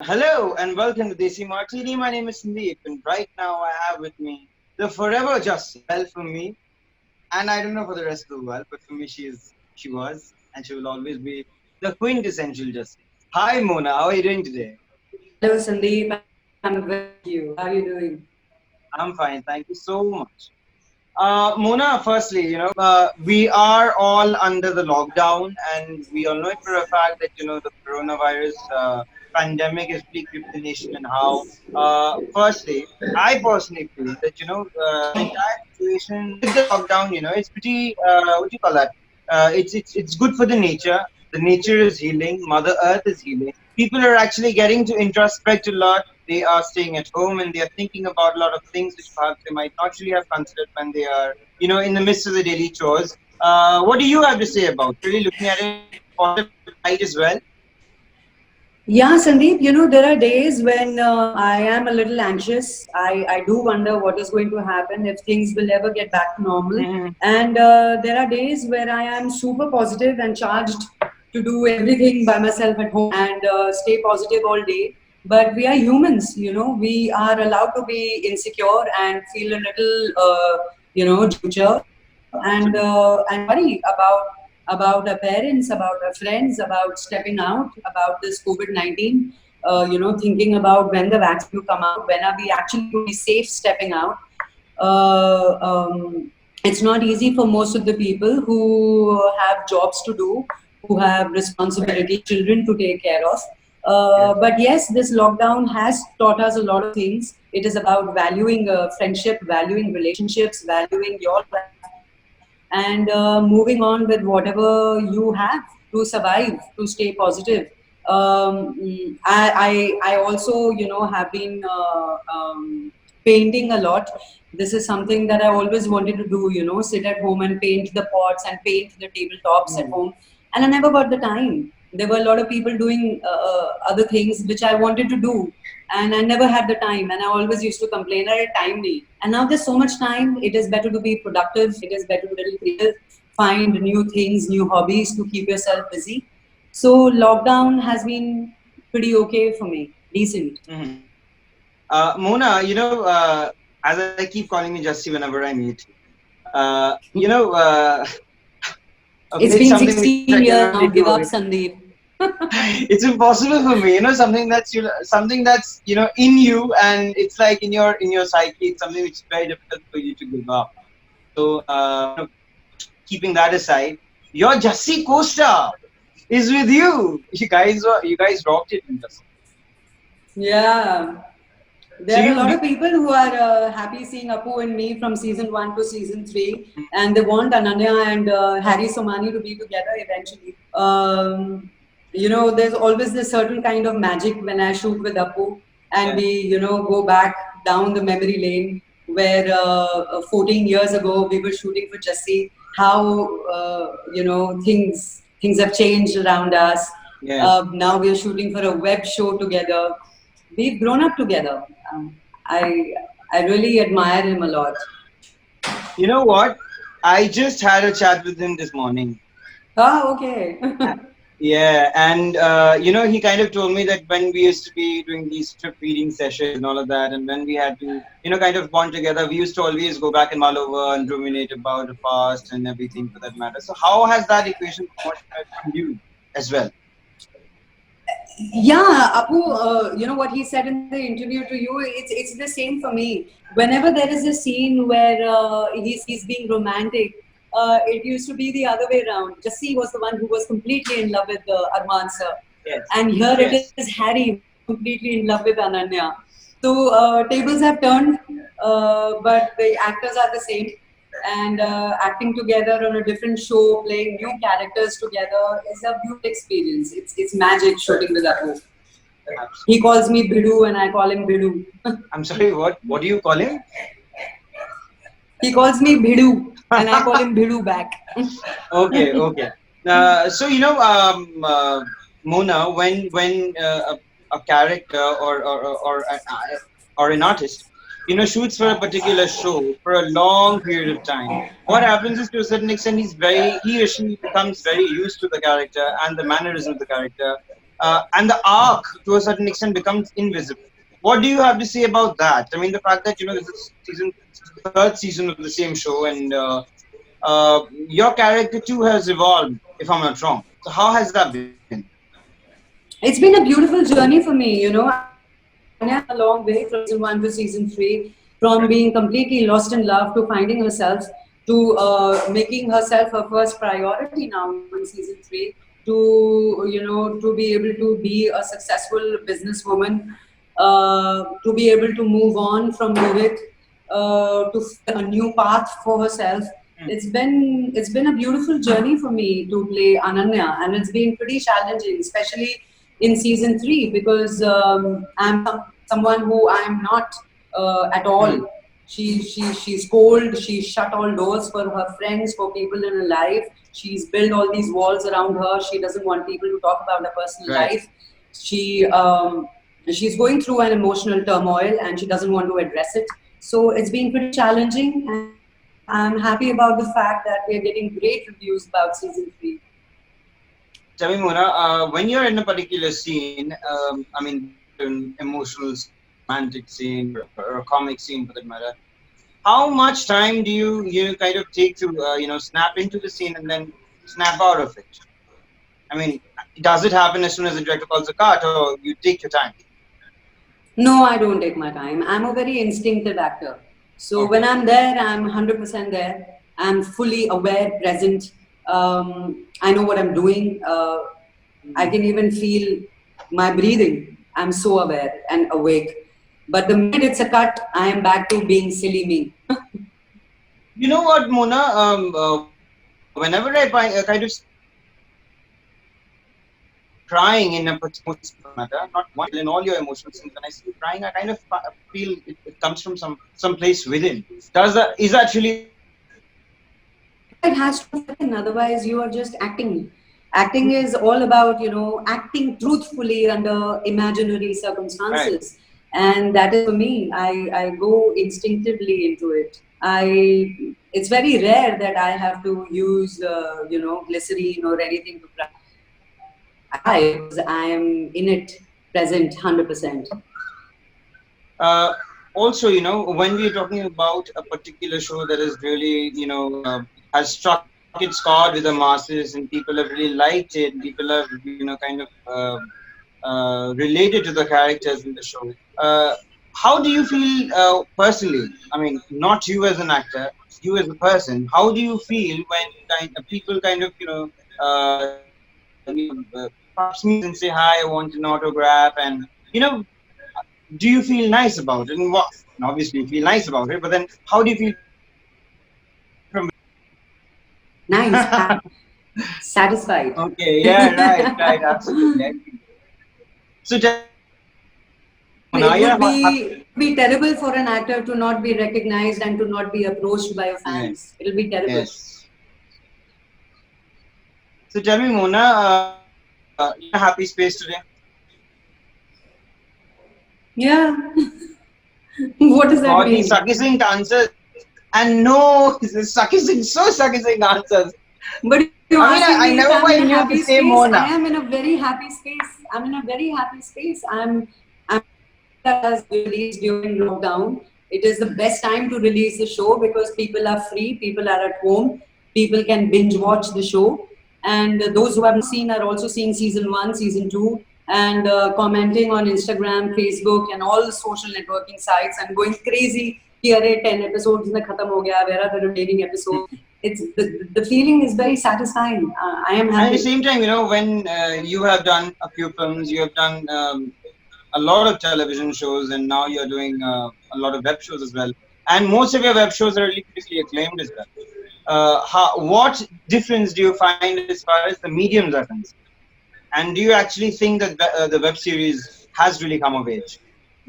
Hello and welcome to Desi Martini. My name is Sandeep, and right now I have with me the forever Justin. Well, for me, and I don't know for the rest of the world, but for me, she was, and she will always be the quintessential Justin. Hi, Mona. How are you doing today? Hello, Sandeep. I'm well, thank you. How are you doing? I'm fine. Thank you so much. Mona, firstly, we are all under the lockdown, and we all know it for a fact that the coronavirus pandemic has plagued the nation, and how, firstly, I personally feel that the entire situation with the lockdown, it's pretty. What do you call that? It's good for the nature. The nature is healing. Mother Earth is healing. People are actually getting to introspect a lot. They are staying at home and they are thinking about a lot of things which perhaps they might not really have considered when they are, in the midst of the daily chores. What do you have to say about really looking at it in a positive light as well? Yeah, Sandeep, there are days when I am a little anxious. I do wonder what is going to happen, if things will ever get back to normal. Hmm. And there are days where I am super positive and charged to do everything by myself at home and stay positive all day. But we are humans, we are allowed to be insecure and feel a little, and worry about our parents, about our friends, about stepping out, about this COVID 19. Thinking about when the vaccine to come out, when are we actually going to be safe stepping out. Uh, um, it's not easy for most of the people who have jobs to do, who have responsibility, children to take care of. Yes. But yes, this lockdown has taught us a lot of things. It is about valuing friendship, valuing relationships, valuing your life, and moving on with whatever you have to survive, to stay positive. I also, have been painting a lot. This is something that I always wanted to do, sit at home and paint the pots and paint the tabletops at Mhm. home. And I never got the time. There were a lot of people doing other things which I wanted to do, and I never had the time. And I always used to complain that it time me. And now there's so much time. It is better to be productive. It is better to be a little creative, find new things, new hobbies to keep yourself busy. So lockdown has been pretty okay for me, decent. Mhm. Mona, as I keep calling you Justy whenever I meet you, It's it's been something which I 16 cannot years really now. do. Give up, Sandeep. It's impossible for me, something that's in you, and it's like in your psyche. It's something which is very difficult for you to give up. So, keeping that aside, your Jussie Costa is with you. You guys rocked it in Jussie. Yeah. So There are a you, lot you of people who are happy seeing Apu and me from season one to season three, and they want Ananya and Harry Somani to be together eventually. There's always this certain kind of magic when I shoot with Apu, and yeah. we, go back down the memory lane where 14 years ago we were shooting for Jassi. How things have changed around us. Yes. Now we are shooting for a web show together. We've grown up together. I I really admire him a lot. You know what? I just had a chat with him this morning. Ah, okay. Yeah, and he kind of told me that when we used to be doing these strip reading sessions and all of that, and when we had to, kind of bond together, we used to always go back and mull over and ruminate about the past and everything for that matter. So, how has that equation promoted from you as well? Yeah, Apu, what he said in the interview to you, it's the same for me. Whenever there is a scene where he's being romantic, it used to be the other way around. Jassi was the one who was completely in love with Arman sir, Yes. and here it is Yes. Harry who is completely in love with Ananya. So tables have turned, but the actors are the same. And acting together on a different show, playing new characters together is a beautiful experience. It's magic shooting with Apu. He Absolutely. calls me Bidu and I call him Bidu. I'm sorry. What do you call him? He calls me Bidu and I call him Bidu back. Okay. Okay. So Mona, when a character or an artist, shoots for a particular show for a long period of time, what happens is to a certain extent he or she becomes very used to the character and the mannerism of the character. and the arc to a certain extent becomes invisible. What do you have to say about that? I mean, the fact that this is third season of the same show, and your character too has evolved, if I'm not wrong. So how has that been? It's been a beautiful journey for me, you know. Anya a long way from season one to season three, from being completely lost in love to finding herself to making herself her first priority now in season three, to to be able to be a successful businesswoman, to be able to move on from Rohit, to find a new path for herself. It's been a beautiful journey for me to play Ananya, and it's been pretty challenging, especially in season three, because I'm someone who I'm not at Hmm. all. She's cold. She's shut all doors for her friends, for people in her life. She's built all these walls around her. She doesn't want people to talk about her personal Right. life. She's going through an emotional turmoil, and she doesn't want to address it. So it's been pretty challenging, and I'm happy about the fact that we're getting great reviews about season three. Tell me, Mona, when you're in a particular scene, I mean, be it an emotional scene, a romantic scene, or a comic scene for that matter, how much time do you kind of take to snap into the scene and then snap out of it? I mean, does it happen as soon as the director calls a cut, or you take your time? No, I don't take my time. I'm a very instinctive actor. So when Okay. I'm there, I'm 100% there. I'm fully aware, present. I know what I'm doing. I Hmm. can even feel my breathing. I'm so aware and awake. But the minute it's a cut, I am back to being silly me. You know what, Mona? Whenever I kind of see you crying in a particular scene for that matter, not one, in all your emotional scenes, when I see you crying, I kind of feel it comes from some place within. Is that really the case? Yeah, it has to be within. Otherwise, you are just acting. Acting is all about, acting truthfully under imaginary Right. circumstances. And that is for me. I go instinctively into it. It's very rare that I have to use, glycerine or anything to cry. I cry because I am in it, present 100%. Uh, Also, when we're talking about a particular show that is really, has struck its chord with the masses and people have really liked it, and people have, kind of related to the characters in the show. Uh, how do you feel personally? I mean, not you as an actor, you as a person. How do you feel when people kind of, perhaps meet and say hi, I want an autograph, and you know, do you feel nice about it? And what? Obviously, you feel nice about it, but then how do you feel from within? Nice, happy, satisfied. Okay, yeah, right, right, absolutely. I agree. So tell me, Mona, It would be terrible for an actor to not be recognized and to not be approached by your yeah, fans. It'll be terrible. yes. So tell me, Mona, you're in a happy space today. Yeah. What does that बहुत ही mean? succinct answers, and no, succinct, so succinct answers. But you're I mean, asking I me if never I'm in quite a knew the happy same space. I Mona. am in a very happy space. I'm in a very happy space. I'm that has released during lockdown. It is the best time to release the show because people are free, people are at home, people can binge watch the show. And those who have not seen are also seeing season one, season two, and commenting on Instagram, Facebook, and all social networking sites and going crazy. Here, 10 episodes mein khatam ho gaya. Where are the remaining episodes? It's the feeling is very satisfying. I am And at the happy. same time, when you have done a few films, you have done a lot of television shows, and now you're doing a lot of web shows as well. And most of your web shows are really critically acclaimed as well. What difference do you find as far as the mediums are concerned? And do you actually think that the web series has really come of age?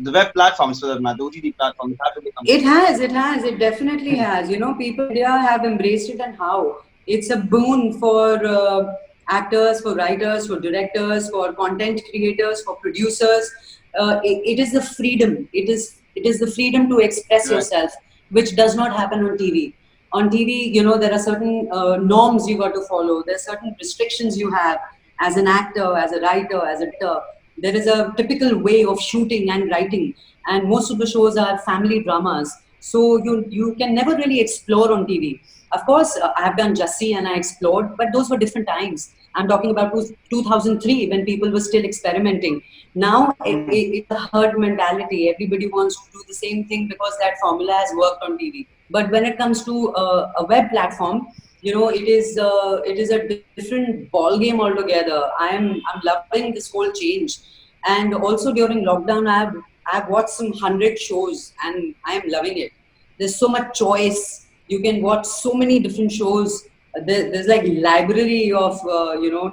The web platforms, for that matter, the OTT platforms have really come of It age. has, it has, it definitely has. People in India have embraced it, and how. It's a boon for actors, for writers, for directors, for content creators, for producers. It is the freedom. It is the freedom to express Right. yourself, which does not happen on TV. On TV, there are certain norms you got to follow. There are certain restrictions you have, as an actor, as a writer, as a director, there is a typical way of shooting and writing, and most of the shows are family dramas. So you can never really explore on TV. Of course, I have done Jussie and I explored, but those were different times. I'm talking about 2003 when people were still experimenting. Now it's a herd mentality. Everybody wants to do the same thing because that formula has worked on TV. But when it comes to a web platform, it is a different ball game altogether. I'm loving this whole change, and also during lockdown, I've watched some 100 shows, and I am loving it. There's so much choice. You can watch so many different shows. There's like library of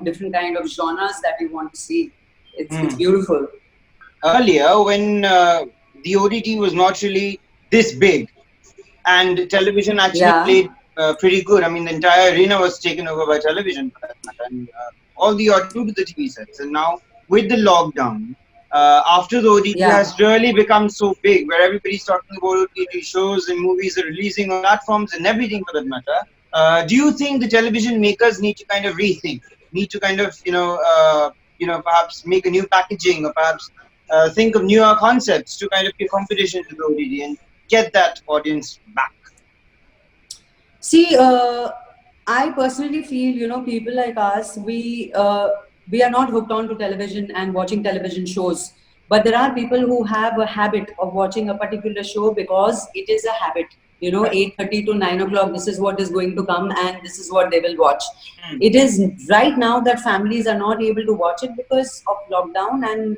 different kind of genres that you want to see. It's beautiful. Earlier, when the OTT was not really this big, and television actually Yeah, played pretty good. I mean, the entire arena was taken over by television for that matter, and all the audio to the TV sets. And now with the lockdown, after the OTT yeah. has really become so big, where everybody's talking about OTT shows and movies are releasing on platforms and everything for that matter. Do you think the television makers need to kind of rethink, need to kind of perhaps make a new packaging, or perhaps think of newer concepts to kind of give competition to the OTT and get that audience back? See, I personally feel, people like us, we are not hooked on to television and watching television shows. But there are people who have a habit of watching a particular show because it is a habit. Right. 8:30 to 9 o'clock, this is what is going to come, and this is what they will watch. Hmm. It is right now that families are not able to watch it because of lockdown, and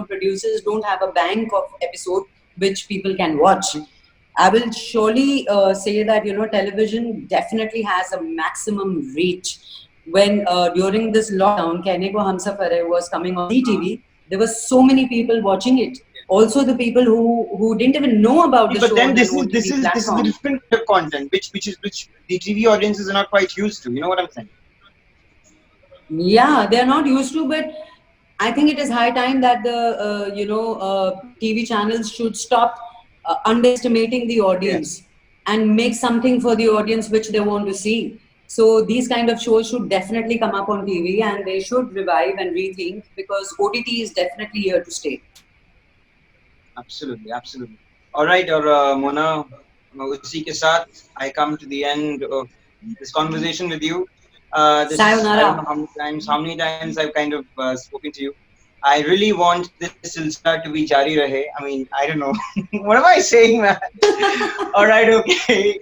producers don't have a bank of episode which people can watch. I will surely say that television definitely has a maximum reach. When during this lockdown, Kehne Ko Hum Safar Hai was coming on ZTV, there were so many people watching it. Also, the people who didn't even know about the But show then on an OTT this is the platform. different kind of content which the TV audiences are not quite used to. You know what I'm saying? Yeah, they are not used to, but I think it is high time that the TV channels should stop underestimating the Yes, audience and make something for the audience which they want to see. So these kind of shows should definitely come up on TV, and they should revive and rethink because OTT is definitely here to stay. absolutely, absolutely. All right, और Mona, उसी के साथ I come to the end of this conversation with you. This I don't know Sayonara. how many times I've kind of spoken to you. I really want this silsila to be jari rahe. I mean, I don't know. What am I saying, man? All right, okay.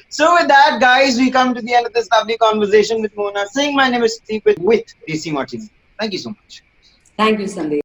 So with that, guys, we come to the end of this lovely conversation with Mona Singh. My name is Steve with DC Martin. Thank you so much. Thank you, Sandeep.